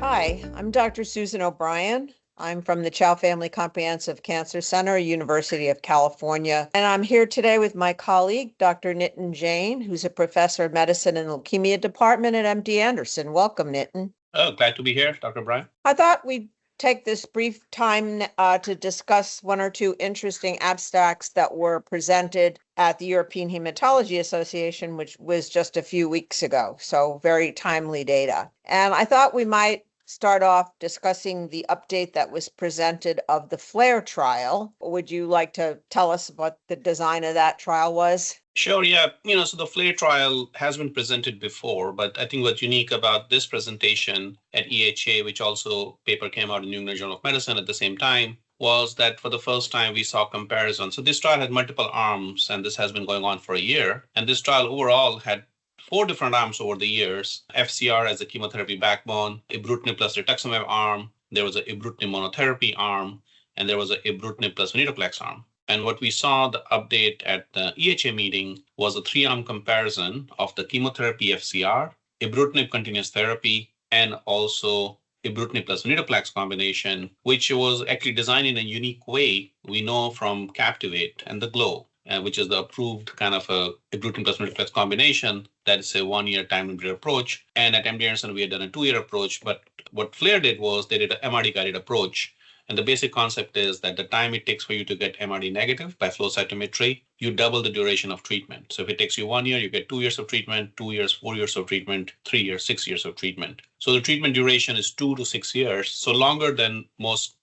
Hi, I'm Dr. Susan O'Brien. I'm from the Chao Family Comprehensive Cancer Center, University of California, and I'm here today with my colleague, Dr. Nitin Jain, who's a professor of medicine in the Leukemia Department at MD Anderson. Welcome, Nitin. Oh, glad to be here, Dr. O'Brien. I thought we'd take this brief time to discuss one or two interesting abstracts that were presented at the European Hematology Association, which was just a few weeks ago. So very timely data. And I thought we might start off discussing the update that was presented of the FLAIR trial. Would you like to tell us what the design of that trial was? Sure, yeah. So the FLAIR trial has been presented before, but I think what's unique about this presentation at EHA, which also paper came out in New England Journal of Medicine at the same time, was that for the first time we saw comparison. So this trial had multiple arms, and this has been going on for a year. And this trial overall had 4 different arms over the years: FCR as a chemotherapy backbone, ibrutinib plus rituximab arm, there was a ibrutinib monotherapy arm, and there was a ibrutinib plus venetoclax arm. And what we saw, the update at the EHA meeting, was a 3-arm comparison of the chemotherapy FCR, ibrutinib continuous therapy, and also ibrutinib plus venetoclax combination, which was actually designed in a unique way. We know from Captivate and the GLOW, which is the approved kind of a ibrutinib plus venetoclax combination, that is a 1-year time-limited approach. And at MD Anderson, we had done a 2-year approach. But what FLAIR did was they did an MRD-guided approach. And the basic concept is that the time it takes for you to get MRD negative by flow cytometry, you double the duration of treatment. So if it takes you 1 year, you get 2 years of treatment, 2 years, 4 years of treatment, 3 years, 6 years of treatment. So the treatment duration is 2 to 6 years, so longer than most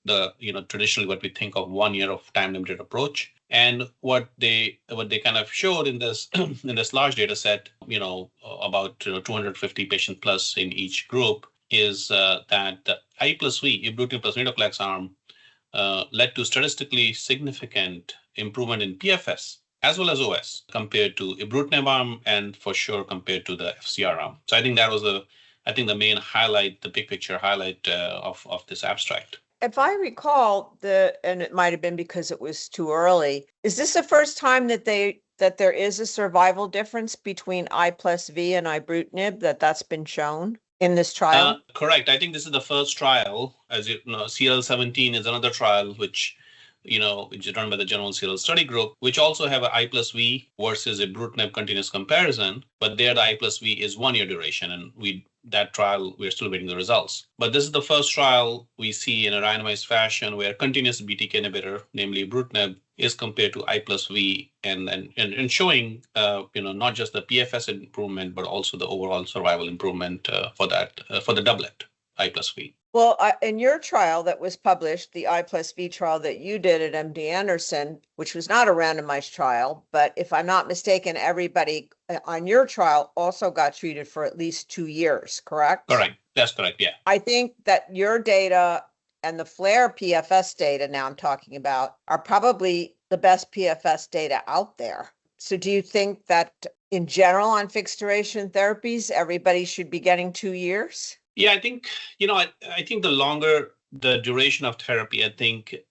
traditionally what we think of 1 year of time-limited approach. And what they kind of showed in this in this large data set, about 250 patients plus in each group, is that the I plus V, ibrutinib plus venetoclax arm, led to statistically significant improvement in PFS as well as OS compared to ibrutinib arm, and for sure compared to the FCR arm. So I think that was the main highlight, the big picture highlight of this abstract. If I recall, and it might have been because it was too early, is this the first time that there is a survival difference between I plus V and ibrutinib, that's been shown in this trial? Correct. I think this is the first trial. As you know, CLL17 is another trial which is run by the General CLL Study Group, which also have an I plus V versus ibrutinib continuous comparison. But there the I plus V is 1 year duration, and that trial, we're still waiting the results. But this is the first trial we see in a randomized fashion where continuous BTK inhibitor, namely ibrutinib, is compared to I plus V, and showing not just the PFS improvement, but also the overall survival improvement for the doublet I plus V. Well, in your trial that was published, the I plus V trial that you did at MD Anderson, which was not a randomized trial, but if I'm not mistaken, everybody on your trial also got treated for at least 2 years, correct? Correct. That's correct, yeah. I think that your data and the FLAIR PFS data now I'm talking about are probably the best PFS data out there. So do you think that in general on fixed duration therapies, everybody should be getting 2 years? Yeah, I think, I think the longer the duration of therapy,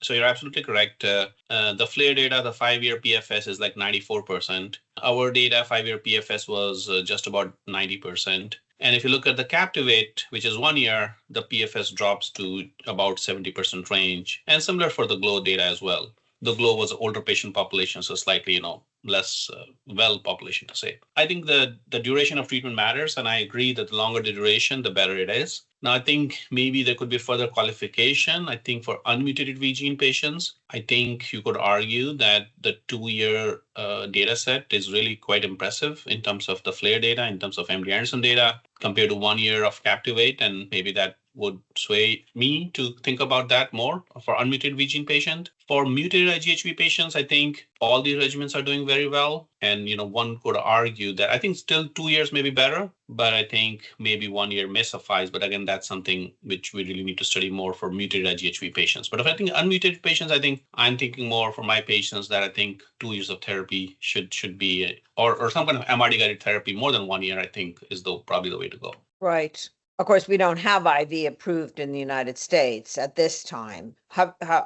so you're absolutely correct. The FLAIR data, the 5-year PFS is like 94%. Our data, 5-year PFS was just about 90%. And if you look at the Captivate, which is 1 year, the PFS drops to about 70% range. And similar for the GLOW data as well. The GLOW was an older patient population, so slightly, less well population to say. I think the duration of treatment matters, and I agree that the longer the duration, the better it is. Now, I think maybe there could be further qualification. I think for unmutated V gene patients, I think you could argue that the 2-year data set is really quite impressive in terms of the FLAIR data, in terms of MD Anderson data, compared to 1 year of Captivate, and maybe that would sway me to think about that more for unmutated V gene patient. For mutated IGHV patients, I think all these regimens are doing very well. And, one could argue that I think still 2 years may be better, but I think maybe 1 year may suffice. But again, that's something which we really need to study more for mutated IGHV patients. But if I think unmutated patients, I think I'm thinking more for my patients that I think 2 years of therapy should be, or some kind of MRD-guided therapy more than 1 year, I think is probably the way to go. Right. Of course, we don't have IV approved in the United States at this time.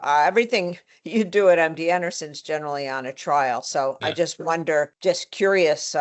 Everything you do at MD Anderson's generally on a trial. So yeah. I just wonder, just curious,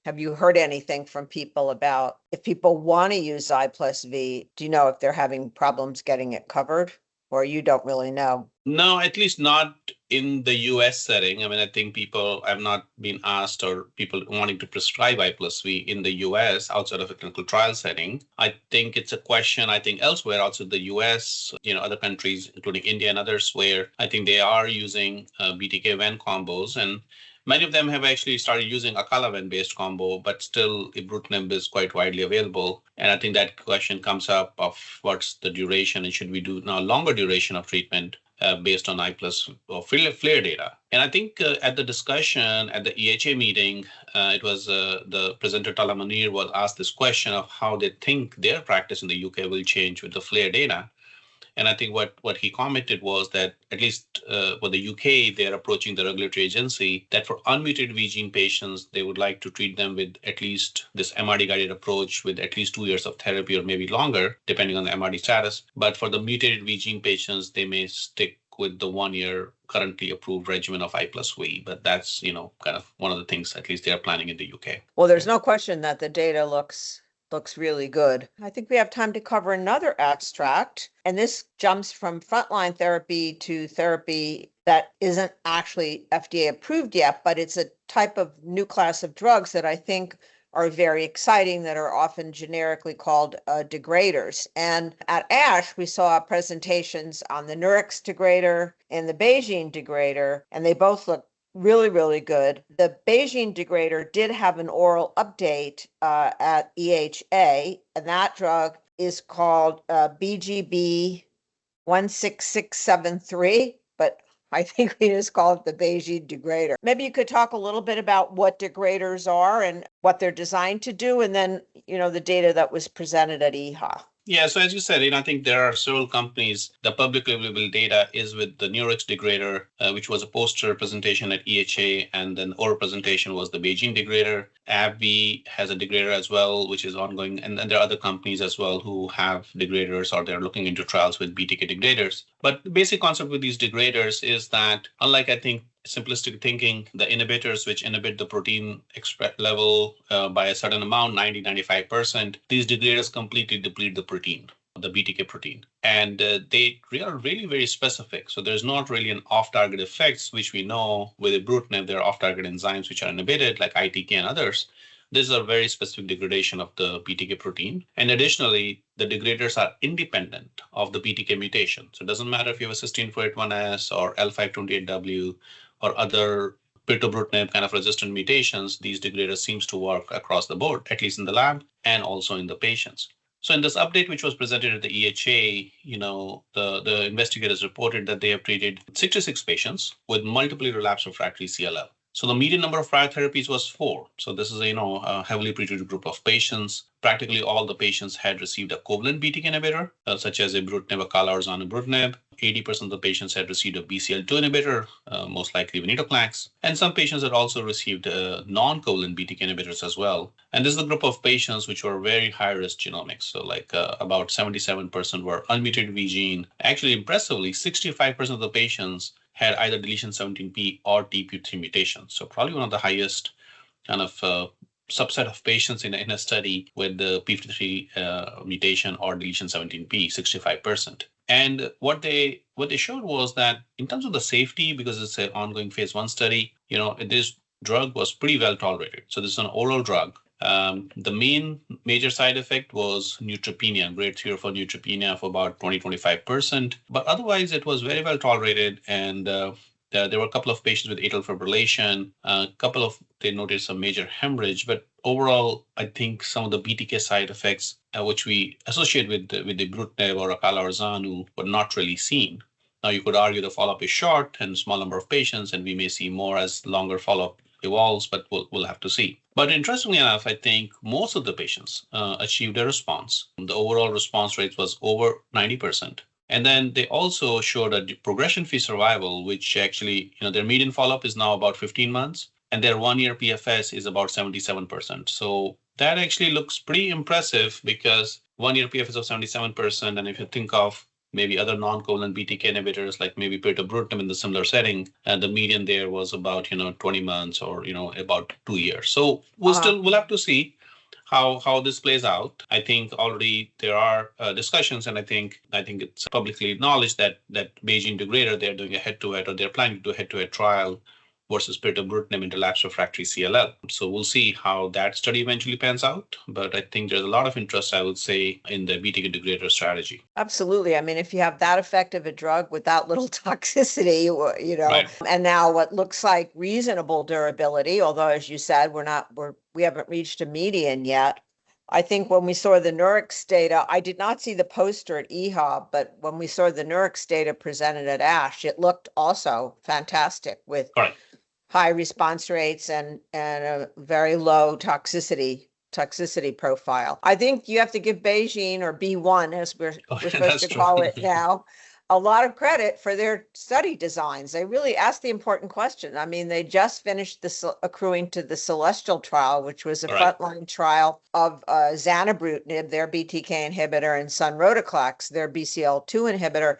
Have you heard anything from people about if people want to use I plus V? Do you know if they're having problems getting it covered, or you don't really know? No, at least not in the US setting. I mean, I think people have not been asked or people wanting to prescribe I plus V in the US outside of a clinical trial setting. I think it's a question, I think elsewhere outside the US, other countries, including India and others, where I think they are using BTK Ven combos. And many of them have actually started using acalaven based combo, but still ibrutinib is quite widely available. And I think that question comes up of what's the duration and should we do now longer duration of treatment based on I plus or FLAIR data. And I think at the discussion at the EHA meeting, it was the presenter Tala Munir was asked this question of how they think their practice in the UK will change with the FLAIR data. And I think what he commented was that at least for the UK, they're approaching the regulatory agency that for unmutated V gene patients, they would like to treat them with at least this MRD guided approach with at least 2 years of therapy or maybe longer, depending on the MRD status. But for the mutated V gene patients, they may stick with the 1 year currently approved regimen of I plus V. But that's, kind of one of the things at least they are planning in the UK. Well, there's no question that the data looks really good. I think we have time to cover another abstract, and this jumps from frontline therapy to therapy that isn't actually FDA approved yet, but it's a type of new class of drugs that I think are very exciting that are often generically called degraders. And at ASH, we saw presentations on the Nurix degrader and the Beijing degrader, and they both look really, really good. The Beijing degrader did have an oral update at EHA, and that drug is called BGB 16673, but I think we just call it the Beijing degrader. Maybe you could talk a little bit about what degraders are and what they're designed to do, and then, the data that was presented at EHA. Yeah, so as you said, I think there are several companies. The publicly available data is with the Nurix degrader, which was a poster presentation at EHA, and then oral presentation was the Beijing degrader. AbbVie has a degrader as well, which is ongoing, and then there are other companies as well who have degraders or they're looking into trials with BTK degraders. But the basic concept with these degraders is that, unlike I think simplistic thinking, the inhibitors which inhibit the protein express level by a certain amount, 90-95%, these degraders completely deplete the protein, the BTK protein. And they are really very specific. So there's not really an off-target effects, which we know with ibrutinib, there are off-target enzymes which are inhibited, like ITK and others. This is a very specific degradation of the BTK protein. And additionally, the degraders are independent of the BTK mutation. So it doesn't matter if you have a cysteine 481S or L528W or other pirtobrutinib kind of resistant mutations, these degraders seems to work across the board, at least in the lab and also in the patients. So in this update, which was presented at the EHA, the investigators reported that they have treated 66 patients with multiply relapsed refractory CLL. So the median number of prior therapies was 4. So this is a heavily pretreated group of patients. Practically all the patients had received a covalent BTK inhibitor, such as ibrutinib, acala, or zanubrutinib. 80% of the patients had received a BCL2 inhibitor, most likely venetoclax. And some patients had also received non-covalent BTK inhibitors as well. And this is a group of patients which were very high-risk genomics. So about 77% were unmutated V gene. Actually, impressively, 65% of the patients had either deletion 17p or TP3 mutations. So probably one of the highest kind of subset of patients in a study with the p53 mutation or deletion 17p, 65%. And what they showed was that in terms of the safety, because it's an ongoing phase 1 study, this drug was pretty well tolerated. So this is an oral drug. The main major side effect was neutropenia, grade 3 or 4 neutropenia of about 20-25%. But otherwise, it was very well tolerated. And there were a couple of patients with atrial fibrillation, they noticed some major hemorrhage. But overall, I think some of the BTK side effects, which we associate with the ibrutinib or acala or zanu, were not really seen. Now, you could argue the follow-up is short and small number of patients, and we may see more as longer follow-up evolves, but we'll have to see. But interestingly enough, I think most of the patients achieved a response. The overall response rate was over 90%. And then they also showed a progression-free survival, which actually, their median follow-up is now about 15 months, and their 1-year PFS is about 77%. So that actually looks pretty impressive because 1-year PFS of 77%, and if you think of maybe other non-covalent BTK inhibitors, like maybe pirtobrutinib in the similar setting, and the median there was about 20 months or about 2 years. So we'll have to see how this plays out. I think already there are discussions, and I think it's publicly acknowledged that Beijing degrader, they're doing a head-to-head, or they're planning to do a head-to-head trial versus pirtobrutinib in relapsed refractory CLL. So we'll see how that study eventually pans out. But I think there's a lot of interest, I would say, in the BTK degrader strategy. Absolutely. I mean, if you have that effective a drug without little toxicity, Right. and now what looks like reasonable durability, although as you said, we haven't reached a median yet. I think when we saw the Nurix data, I did not see the poster at EHA, but when we saw the Nurix data presented at ASH, it looked also fantastic with Correct. high response rates and a very low toxicity profile. I think you have to give Beijing, or B1 as we're supposed to call it now, a lot of credit for their study designs. They really asked the important question. I mean, they just finished accruing to the Celestial trial, which was a frontline trial of zanubrutinib, their BTK inhibitor, and sonrotoclax, their BCL2 inhibitor.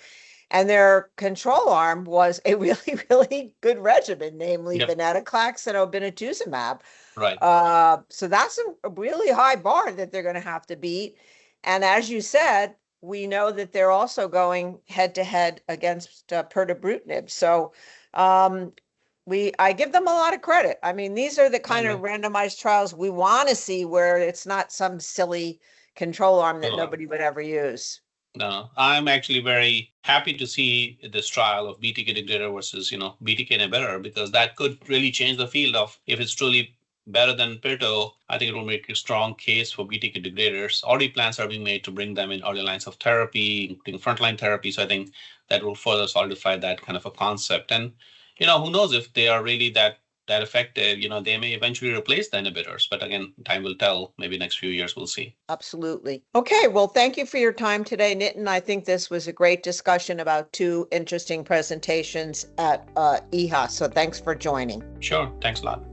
And their control arm was a really, really good regimen, namely venetoclax and obinutuzumab. Right. So that's a really high bar that they're going to have to beat. And as you said, we know that they're also going head-to-head against pirtobrutinib. So I give them a lot of credit. I mean, these are the kind of randomized trials we want to see, where it's not some silly control arm that nobody would ever use. No, I'm actually very happy to see this trial of BTK degrader versus, BTK inhibitor, because that could really change the field of, if it's truly better than pirto, I think it will make a strong case for BTK degraders. Already plans are being made to bring them in early lines of therapy, including frontline therapy. So I think that will further solidify that kind of a concept. And, who knows if they are really that effective, they may eventually replace the inhibitors. But again, time will tell. Maybe next few years, we'll see. Absolutely. Okay, well, thank you for your time today, Nitin. I think this was a great discussion about two interesting presentations at EHA. So thanks for joining. Sure. Thanks a lot.